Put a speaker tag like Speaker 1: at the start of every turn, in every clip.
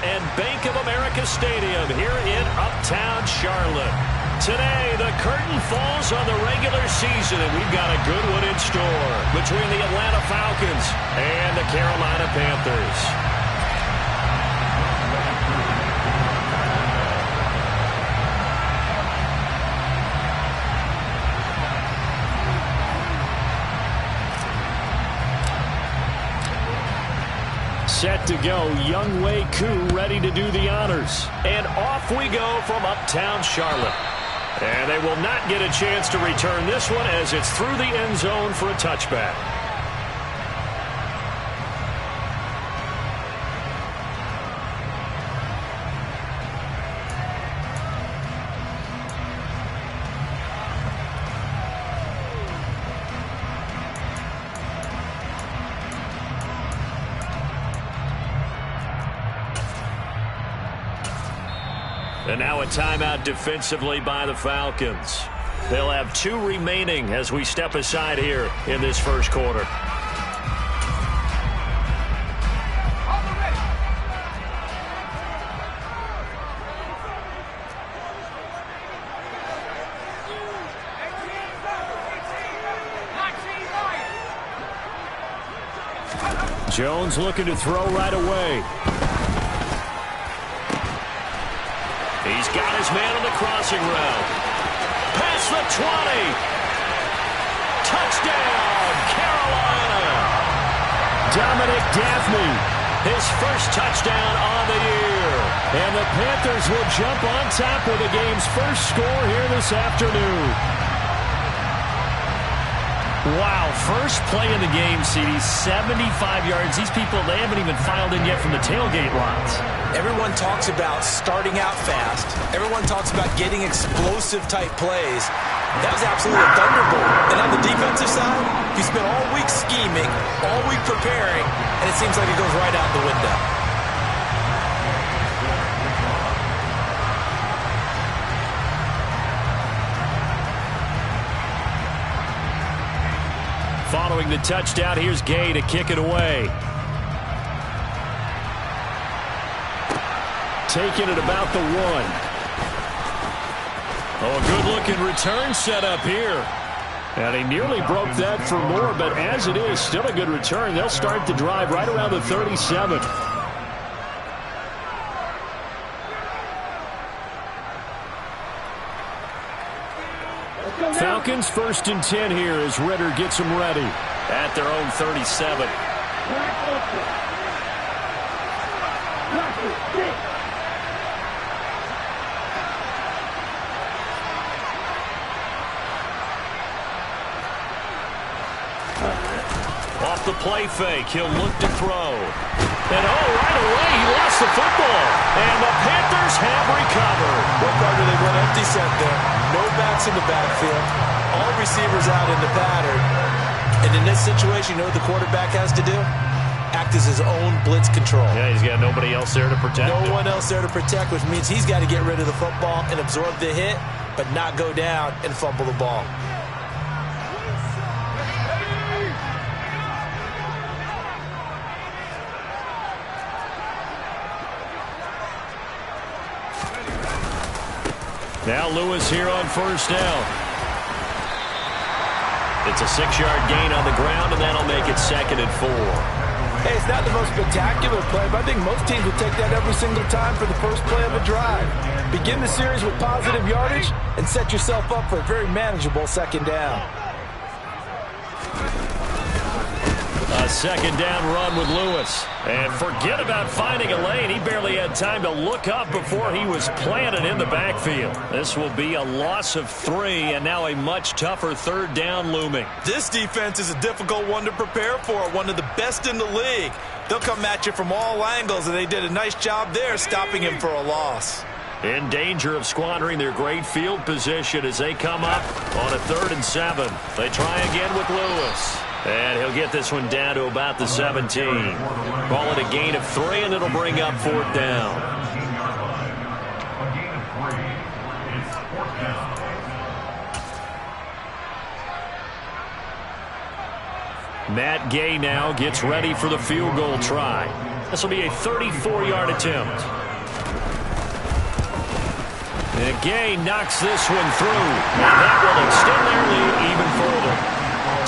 Speaker 1: And Bank of America Stadium here in Uptown Charlotte. Today, the curtain falls on the regular season, and we've got a good one in store between the Atlanta Falcons and the Carolina Panthers. Set to go, Younghoe Koo ready to do the honors. And off we go from Uptown Charlotte. And they will not get a chance to return this one as it's through the end zone for a touchback. And now a timeout defensively by the Falcons. They'll have 2 remaining as we step aside here in this first quarter. Jones looking to throw right away. He's got his man on the crossing route. Past the 20. Touchdown, Carolina. Dominic Dafney, his first touchdown on the year. And the Panthers will jump on top with the game's first score here this afternoon. Wow, first play in the game, CD, 75 yards. These people, they haven't even filed in yet from the tailgate lines.
Speaker 2: Everyone talks about starting out fast. Everyone talks about getting explosive-type plays. That was absolutely a thunderbolt. And on the defensive side, you spent all week scheming, all week preparing, and it seems like it goes right out the window.
Speaker 1: Following the touchdown, here's Gay to kick it away. Taking it about the 1. Oh, a good-looking return set up here. And he nearly broke that for more, but as it is, still a good return. They'll start the drive right around the 37. Falcons 1st and 10 here as Ridder gets them ready at their own 37. Off the play fake, he'll look to throw. And right away, he lost the football. And the Panthers have recovered.
Speaker 2: What Carter, they went empty set there. No backs in the backfield. All receivers out in the pattern. And in this situation, you know what the quarterback has to do? Act as his own blitz control.
Speaker 1: Yeah, he's got nobody else there to protect him.
Speaker 2: No one else there to protect, which means he's got to get rid of the football and absorb the hit, but not go down and fumble the ball.
Speaker 1: Now Lewis here on 1st down. It's a 6-yard gain on the ground, and that'll make it 2nd and 4.
Speaker 3: Hey, it's not the most spectacular play, but I think most teams will take that every single time for the first play of a drive. Begin the series with positive yardage and set yourself up for a very manageable 2nd down.
Speaker 1: A 2nd down run with Lewis. And forget about finding a lane. He barely had time to look up before he was planted in the backfield. This will be a loss of 3, and now a much tougher 3rd down looming.
Speaker 2: This defense is a difficult one to prepare for, one of the best in the league. They'll come at you from all angles, and they did a nice job there stopping him for a loss.
Speaker 1: In danger of squandering their great field position as they come up on a 3rd and 7. They try again with Lewis. And he'll get this one down to about the 17. Call it a gain of 3, and it'll bring up 4th down. Matt Gay now gets ready for the field goal try. This will be a 34-yard attempt. And Gay knocks this one through, and that will extend their lead even further.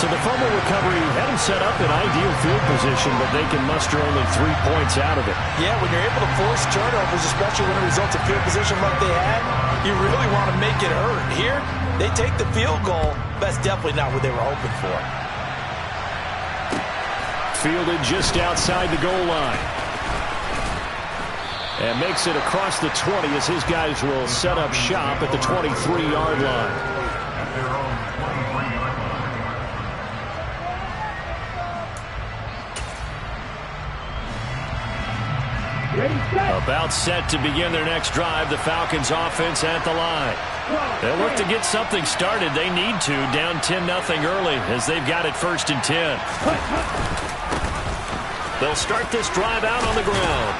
Speaker 1: So the fumble recovery had them set up in ideal field position, but they can muster only 3 points out of it.
Speaker 3: Yeah, when you're able to force turnovers, especially when it results in field position like they had, you really want to make it hurt. Here, they take the field goal. That's definitely not what they were hoping for.
Speaker 1: Fielded just outside the goal line. And makes it across the 20 as his guys will set up shop at the 23-yard line. About set to begin their next drive, the Falcons offense at the line. They'll look to get something started. They need to, down 10-0 early as they've got it 1st and 10. They'll start this drive out on the ground.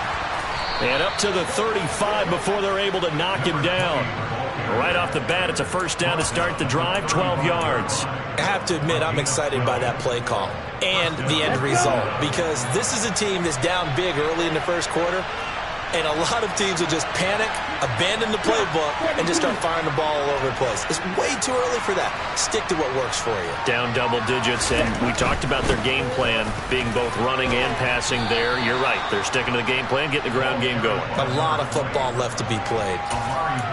Speaker 1: And up to the 35 before they're able to knock him down. Right off the bat, it's a 1st down to start the drive, 12 yards.
Speaker 2: I have to admit, I'm excited by that play call and the end result, because this is a team that's down big early in the 1st quarter, and a lot of teams will just panic, abandon the playbook, and just start firing the ball all over the place. It's way too early for that. Stick to what works for you.
Speaker 1: Down double digits, and we talked about their game plan being both running and passing there. You're right. They're sticking to the game plan, getting the ground game going.
Speaker 2: A lot of football left to be played.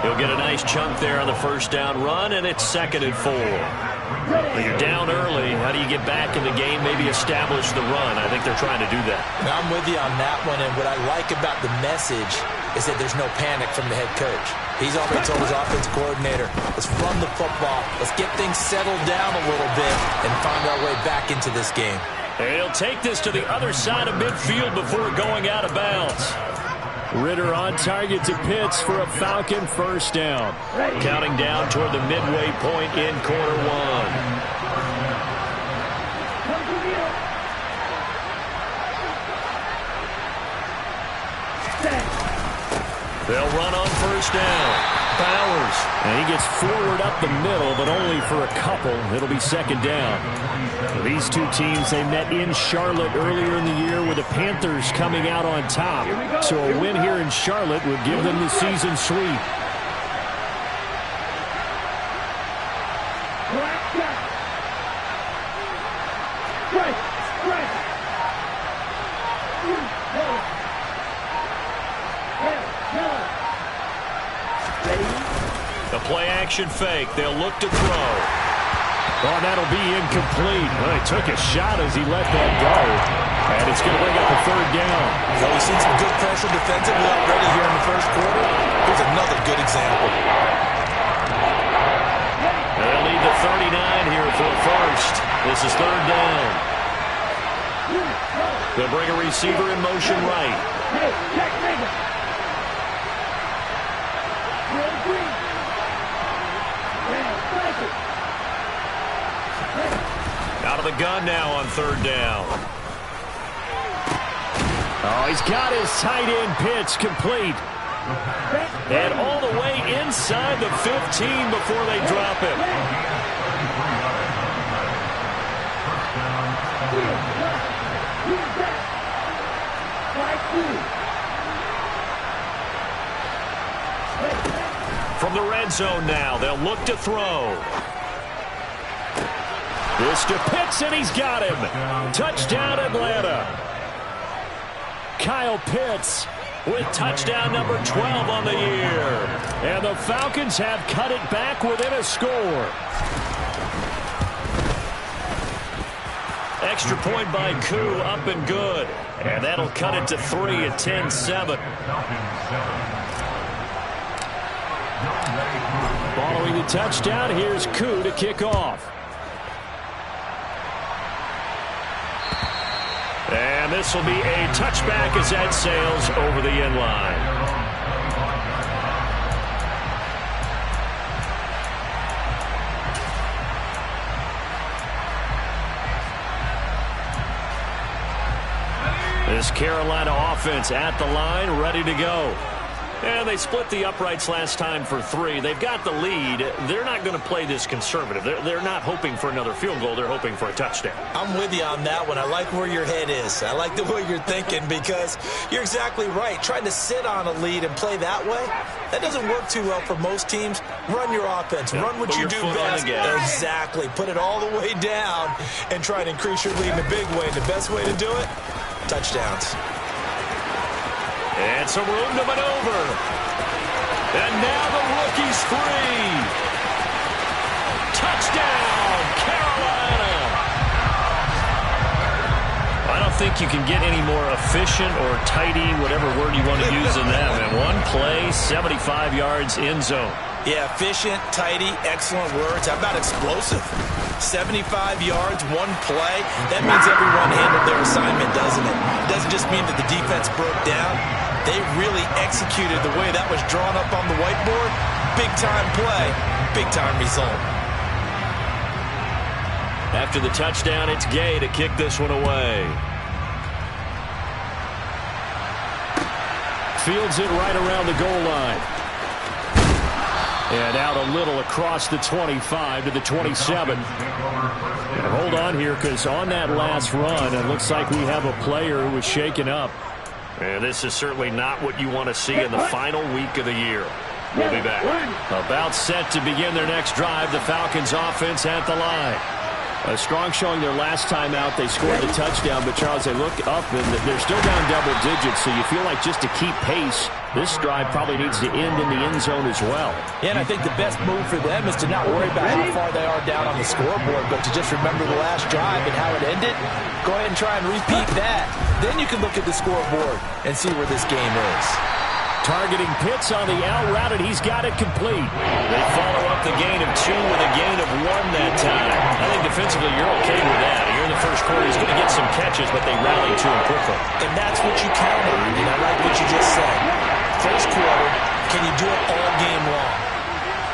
Speaker 1: He'll get a nice chunk there on the 1st down run, and it's 2nd and 4. When you're down early, how do you get back in the game, maybe establish the run? I think they're trying to do that.
Speaker 2: Now, I'm with you on that one, and what I like about the message is that there's no panic from the head coach. He's already told his offensive coordinator, let's run the football, let's get things settled down a little bit and find our way back into this game.
Speaker 1: And he'll take this to the other side of midfield before going out of bounds. Ritter on target to Pitts for a Falcon 1st down. Counting down toward the midway point in quarter 1. They'll run on 1st down. Bowers. And he gets forward up the middle, but only for a couple. It'll be 2nd down. These two teams, they met in Charlotte earlier in the year with the Panthers coming out on top. So a win here in Charlotte would give them the season sweep. The play-action fake. They'll look to throw. Oh, that'll be incomplete. Well, he took a shot as he let that go. And it's going to bring up a 3rd down.
Speaker 2: Well, we've seen some good pressure defensively already here in the 1st quarter. Here's another good example.
Speaker 1: They'll need the 39 here for a 1st. This is 3rd down. They'll bring a receiver in motion right. Out of the gun now on 3rd down. Oh, he's got his tight end pitch complete. And all the way inside the 15 before they drop it. From the red zone now, they'll look to throw. This to Pitts, and he's got him. Touchdown, Atlanta. Kyle Pitts with touchdown number 12 on the year. And the Falcons have cut it back within a score. Extra point by Koo, up and good. And that'll cut it to 3 at 10-7. Following the touchdown, here's Koo to kick off. And this will be a touchback as that sails over the end line. This Carolina offense at the line, ready to go. And they split the uprights last time for 3. They've got the lead. They're not going to play this conservative. They're not hoping for another field goal. They're hoping for a touchdown.
Speaker 2: I'm with you on that one. I like where your head is. I like the way you're thinking because you're exactly right. Trying to sit on a lead and play that way, that doesn't work too well for most teams. Run your offense. Run what you do best. Exactly. Put it all the way down and try to increase your lead in a big way. And the best way to do it, touchdowns.
Speaker 1: And some room to maneuver. And now the rookie's free. Touchdown, Carolina. I don't think you can get any more efficient or tidy, whatever word you want to use in that. And one play, 75 yards in zone.
Speaker 2: Yeah, efficient, tidy, excellent words. How about explosive? 75 yards, one play. That means everyone handled their assignment, doesn't it? It doesn't just mean that the defense broke down. They really executed the way that was drawn up on the whiteboard. Big-time play, big-time result.
Speaker 1: After the touchdown, it's Gay to kick this one away. Fields it right around the goal line. And out a little across the 25 to the 27. And hold on here, because on that last run, it looks like we have a player who was shaken up. And this is certainly not what you want to see in the final week of the year. We'll be back. About set to begin their next drive, the Falcons offense at the line. A strong showing their last time out. They scored the touchdown, but Charles, they look up and they're still down double digits, so you feel like just to keep pace, this drive probably needs to end in the end zone as well.
Speaker 3: Yeah, and I think the best move for them is to not worry about how far they are down on the scoreboard, but to just remember the last drive and how it ended. Go ahead and try and repeat that. Then you can look at the scoreboard and see where this game is.
Speaker 1: Targeting Pitts on the out route, and he's got it complete. They follow up the gain of 2 with a gain of 1 that time. I think defensively you're okay with that. Here in the first quarter, he's going to get some catches, but they rallied to him quickly.
Speaker 2: And that's what you count on, and I like what you just said. First quarter, can you do it all game long?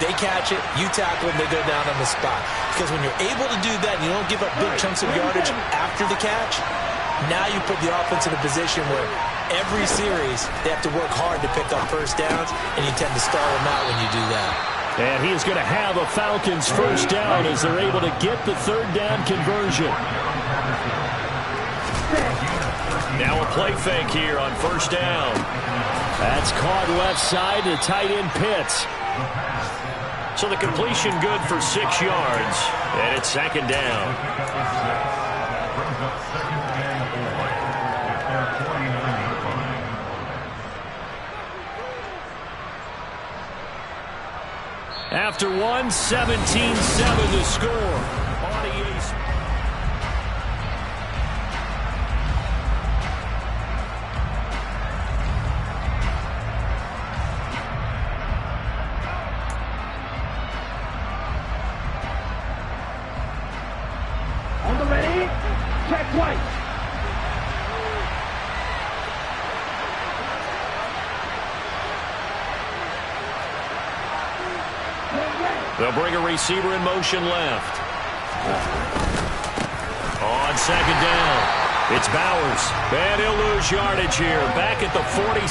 Speaker 2: They catch it, you tackle them, they go down on the spot. Because when you're able to do that and you don't give up big chunks of yardage after the catch, now you put the offense in a position where every series they have to work hard to pick up first downs, and you tend to stall them out when you do that.
Speaker 1: And he is going to have a Falcons first down as they're able to get the third down conversion. Now a play fake here on first down. That's caught left side to tight end Pitts. So the completion good for 6 yards, and it's second down. After 1, 17-7 to score.
Speaker 4: On the ready, check twice.
Speaker 1: They'll bring a receiver in motion left. On second down, it's Bowers. And he'll lose yardage here. Back at the 47.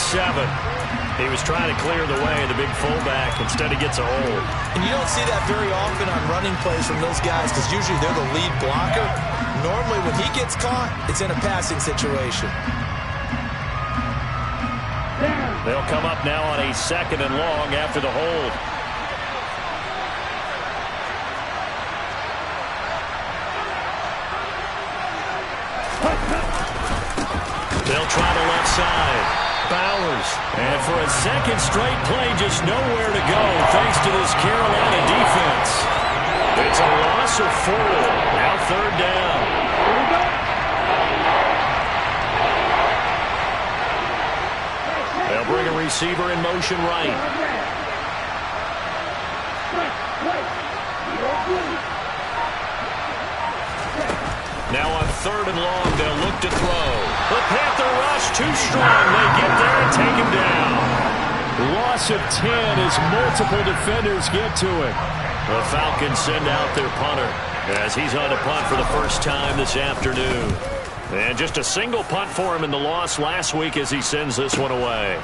Speaker 1: He was trying to clear the way, the big fullback. Instead, he gets a hold.
Speaker 2: And you don't see that very often on running plays from those guys because usually they're the lead blocker. Normally, when he gets caught, it's in a passing situation.
Speaker 1: They'll come up now on a second and long after the hold. They'll try the left side. Bowers. And for a second straight play, just nowhere to go thanks to this Carolina defense. It's a loss of 4. Now third down. They'll bring a receiver in motion right. Now on third and long, they'll look to throw. The Panther rush too strong. They get there and take him down. Loss of 10 as multiple defenders get to it. The Falcons send out their punter as he's on to punt for the first time this afternoon. And just a single punt for him in the loss last week as he sends this one away.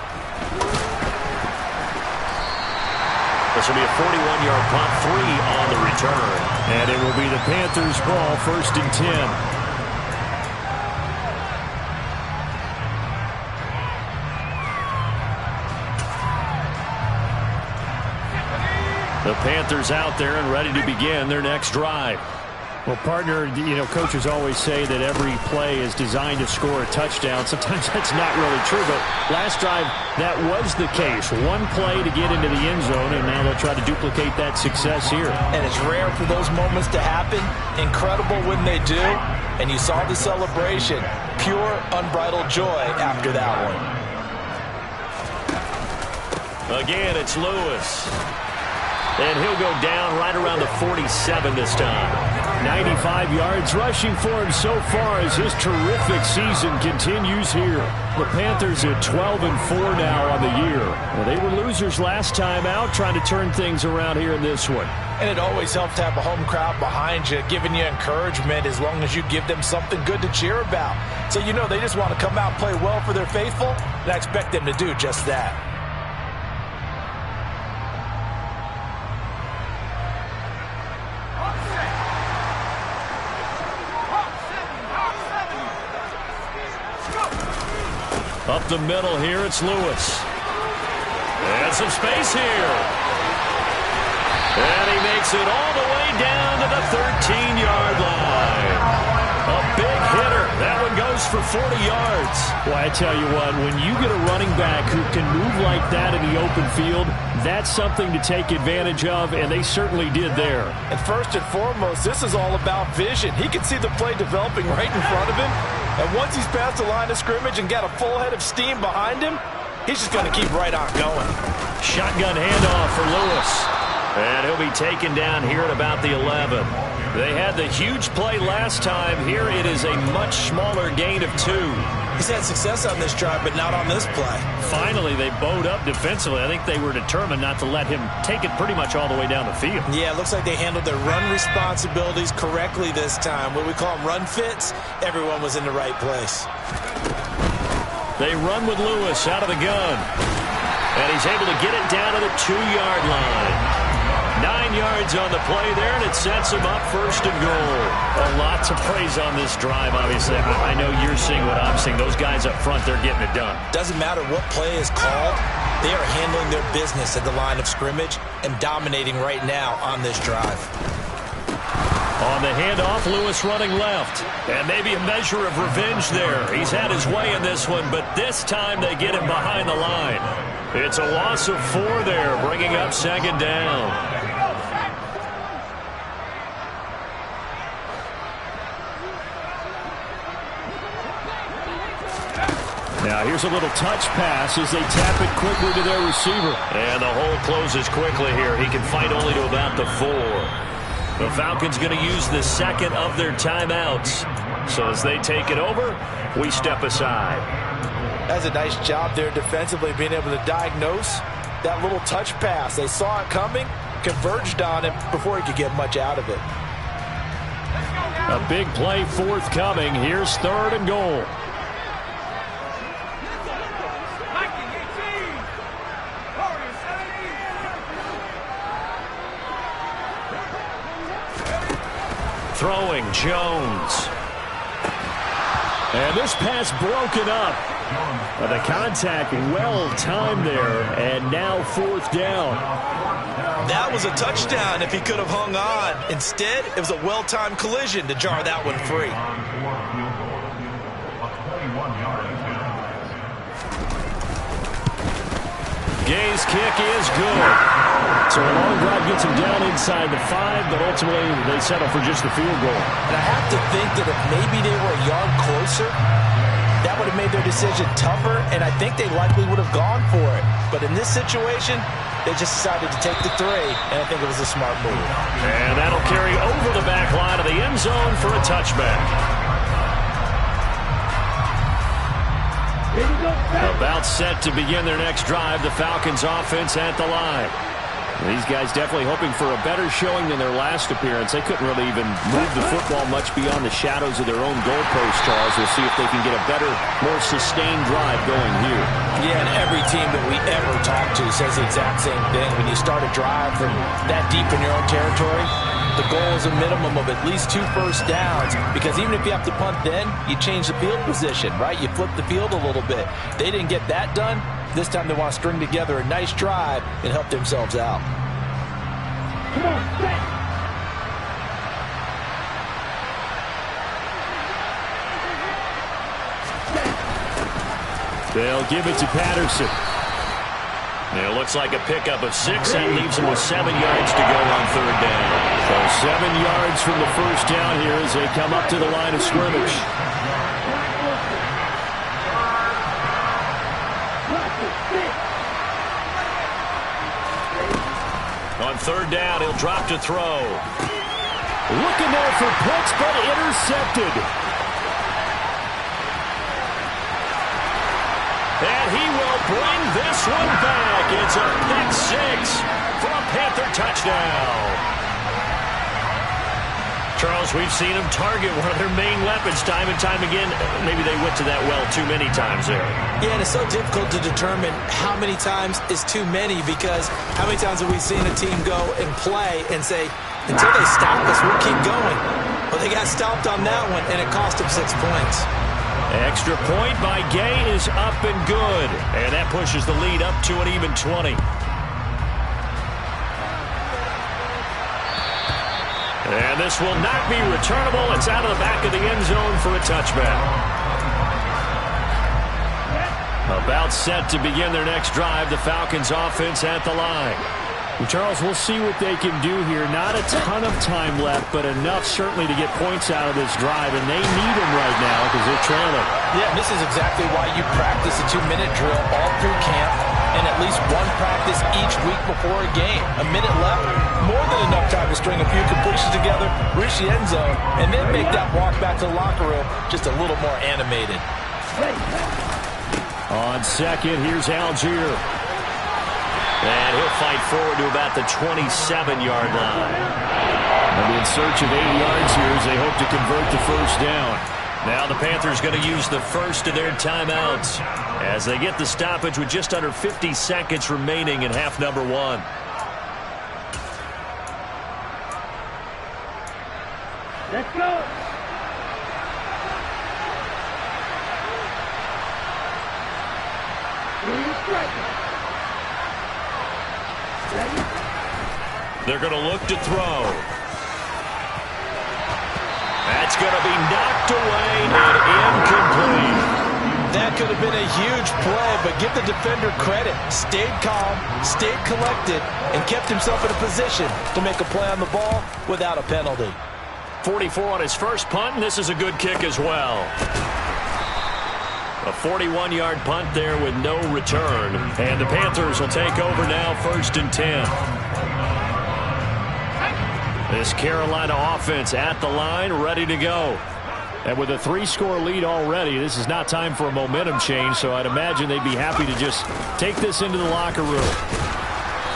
Speaker 1: This will be a 41-yard punt, 3 on the return.
Speaker 5: And it will be the Panthers' ball, 1st and 10.
Speaker 1: The Panthers out there and ready to begin their next drive.
Speaker 5: Well, partner, coaches always say that every play is designed to score a touchdown. Sometimes that's not really true, but last drive, that was the case. One play to get into the end zone, and now they'll try to duplicate that success here.
Speaker 3: And it's rare for those moments to happen. Incredible when they do. And you saw the celebration. Pure, unbridled joy after that one.
Speaker 1: Again, it's Lewis. And he'll go down right around the 47 this time.
Speaker 5: 95 yards rushing for him so far as his terrific season continues here. The Panthers at 12-4 now on the year. Well, they were losers last time out, trying to turn things around here in this one.
Speaker 3: And it always helps to have a home crowd behind you, giving you encouragement as long as you give them something good to cheer about. So they just want to come out and play well for their faithful, and I expect them to do just that.
Speaker 1: Up the middle here, it's Lewis. And some space here. And he makes it all the way down to the 13-yard line. A big hitter. That one goes for 40 yards.
Speaker 5: Well, I tell you what, when you get a running back who can move like that in the open field, that's something to take advantage of, and they certainly did there.
Speaker 3: And first and foremost, this is all about vision. He can see the play developing right in front of him. And once he's past the line of scrimmage and got a full head of steam behind him, he's just going to keep right on going.
Speaker 1: Shotgun handoff for Lewis. And he'll be taken down here at about the 11. They had the huge play last time. Here it is a much smaller gain of 2.
Speaker 2: He's had success on this drive, but not on this play.
Speaker 1: Finally, they bowed up defensively. I think they were determined not to let him take it pretty much all the way down the field.
Speaker 2: Yeah, it looks like they handled their run responsibilities correctly this time. What we call them run fits, everyone was in the right place.
Speaker 1: They run with Lewis out of the gun. And he's able to get it down to the 2-yard line. 9 yards on the play there, and it sets him up 1st and goal. A lot to praise on this drive, obviously. I know you're seeing what I'm seeing. Those guys up front, they're getting it done.
Speaker 2: Doesn't matter what play is called. They are handling their business at the line of scrimmage and dominating right now on this drive.
Speaker 1: On the handoff, Lewis running left. And maybe a measure of revenge there. He's had his way in this one, but this time they get him behind the line. It's a loss of 4 there, bringing up 2nd down.
Speaker 5: Now here's a little touch pass as they tap it quickly to their receiver.
Speaker 1: And the hole closes quickly here. He can fight only to about the 4. The Falcons going to use the 2nd of their timeouts. So as they take it over, we step aside.
Speaker 3: That's a nice job there defensively, being able to diagnose that little touch pass. They saw it coming, converged on him before he could get much out of it.
Speaker 5: A big play forthcoming. Here's 3rd and goal.
Speaker 1: Throwing Jones.
Speaker 5: And this pass broken up. The contact well-timed there, and now 4th down.
Speaker 2: That was a touchdown if he could have hung on. Instead, it was a well-timed collision to jar that one free.
Speaker 1: Gay's kick is good.
Speaker 5: So a long drive gets him down inside the 5, but ultimately they settle for just the field goal.
Speaker 3: And I have to think that if maybe they were a yard closer, that would have made their decision tougher, and I think they likely would have gone for it. But in this situation, they just decided to take the 3, and I think it was a smart move.
Speaker 1: And that'll carry over the back line of the end zone for a touchback. About set to begin their next drive, the Falcons offense at the line.
Speaker 5: These guys definitely hoping for a better showing than their last appearance. They couldn't really even move the football much beyond the shadows of their own goalpost, Charles. We'll see if they can get a better, more sustained drive going here.
Speaker 2: Yeah, and every team that we ever talk to says the exact same thing. When you start a drive from that deep in your own territory, the goal is a minimum of at least 2 first downs, because even if you have to punt then, you change the field position, right? You flip the field a little bit. They didn't get that done. This time they want to string together a nice drive and help themselves out.
Speaker 4: Come on, set.
Speaker 5: They'll give it to Patterson.
Speaker 1: It looks like a pickup of 6. That leaves them with 7 yards to go on 3rd down.
Speaker 5: So 7 yards from the first down here as they come up to the line of scrimmage.
Speaker 1: On 3rd down, he'll drop to throw.
Speaker 5: Looking there for Pitts, but intercepted.
Speaker 1: And he will bring this one back. It's a pick 6 for a Panther touchdown. Charles, we've seen him target one of their main weapons time and time again. Maybe they went to that well too many times there.
Speaker 2: Yeah, and it's so difficult to determine how many times is too many, because how many times have we seen a team go and play and say, until they stop us, we'll keep going. Well, they got stopped on that one, and it cost them 6 points.
Speaker 1: Extra point by Gay is up and good. And that pushes the lead up to an even 20. And this will not be returnable. It's out of the back of the end zone for a touchback. About set to begin their next drive. The Falcons offense at the line.
Speaker 5: Charles, we'll see what they can do here. Not a ton of time left, but enough certainly to get points out of this drive, and they need them right now because they're trailing.
Speaker 2: Yeah, this is exactly why you practice a 2-minute drill all through camp, and at least one practice each week before a game. A minute left, more than enough time to string a few completions together, reach the end zone, and then make that walk back to the locker room just a little more animated.
Speaker 5: On second, here's Algier.
Speaker 1: And he'll fight forward to about the 27-yard line.
Speaker 5: They'll be in search of 8 yards here as they hope to convert the first down.
Speaker 1: Now the Panthers going to use the first of their timeouts as they get the stoppage with just under 50 seconds remaining in half number 1.
Speaker 4: Let's go.
Speaker 1: They're going to look to throw. That's going to be knocked away and incomplete.
Speaker 2: That could have been a huge play, but give the defender credit. Stayed calm, stayed collected, and kept himself in a position to make a play on the ball without a penalty.
Speaker 1: 44 on his first punt, and this is a good kick as well. A 41-yard punt there with no return. And the Panthers will take over now, 1st and 10. This Carolina offense at the line, ready to go. And with a 3-score lead already, this is not time for a momentum change, so I'd imagine they'd be happy to just take this into the locker room.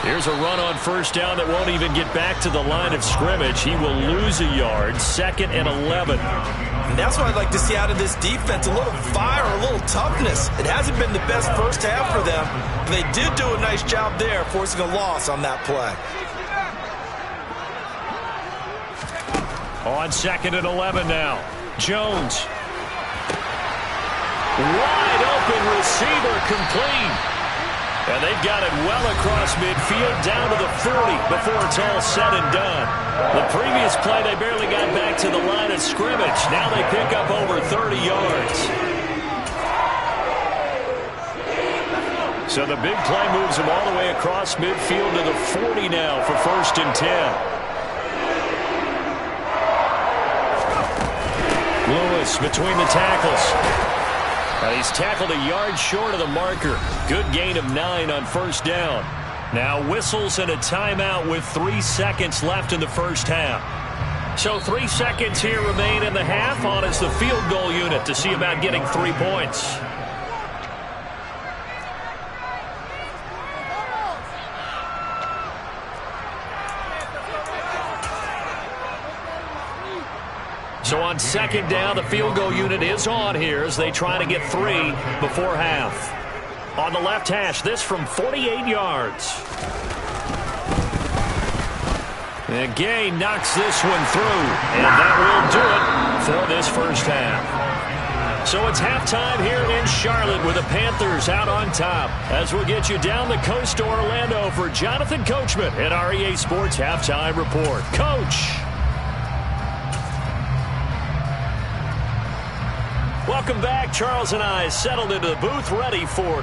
Speaker 1: Here's a run on first down that won't even get back to the line of scrimmage. He will lose a yard, 2nd and 11.
Speaker 2: And that's what I'd like to see out of this defense, a little fire, a little toughness. It hasn't been the best first half for them, but they did do a nice job there, forcing a loss on that play.
Speaker 1: On 2nd and 11 now. Jones. Wide open receiver, complete. And they've got it well across midfield down to the 40 before it's all said and done. The previous play, they barely got back to the line of scrimmage. Now they pick up over 30 yards. So the big play moves them all the way across midfield to the 40 now for 1st and 10. Lewis between the tackles. He's tackled a yard short of the marker. Good gain of 9 on first down. Now whistles and a timeout with 3 seconds left in the first half. So 3 seconds here remain in the half. On is the field goal unit to see about getting 3 points. So on second down, the field goal unit is on here as they try to get 3 before half. On the left hash, this from 48 yards. And Gay knocks this one through, and that will do it for this first half. So it's halftime here in Charlotte with the Panthers out on top. As we'll get you down the coast to Orlando for Jonathan Coachman at our EA Sports Halftime Report. Coach! Welcome back. Charles and I settled into the booth ready for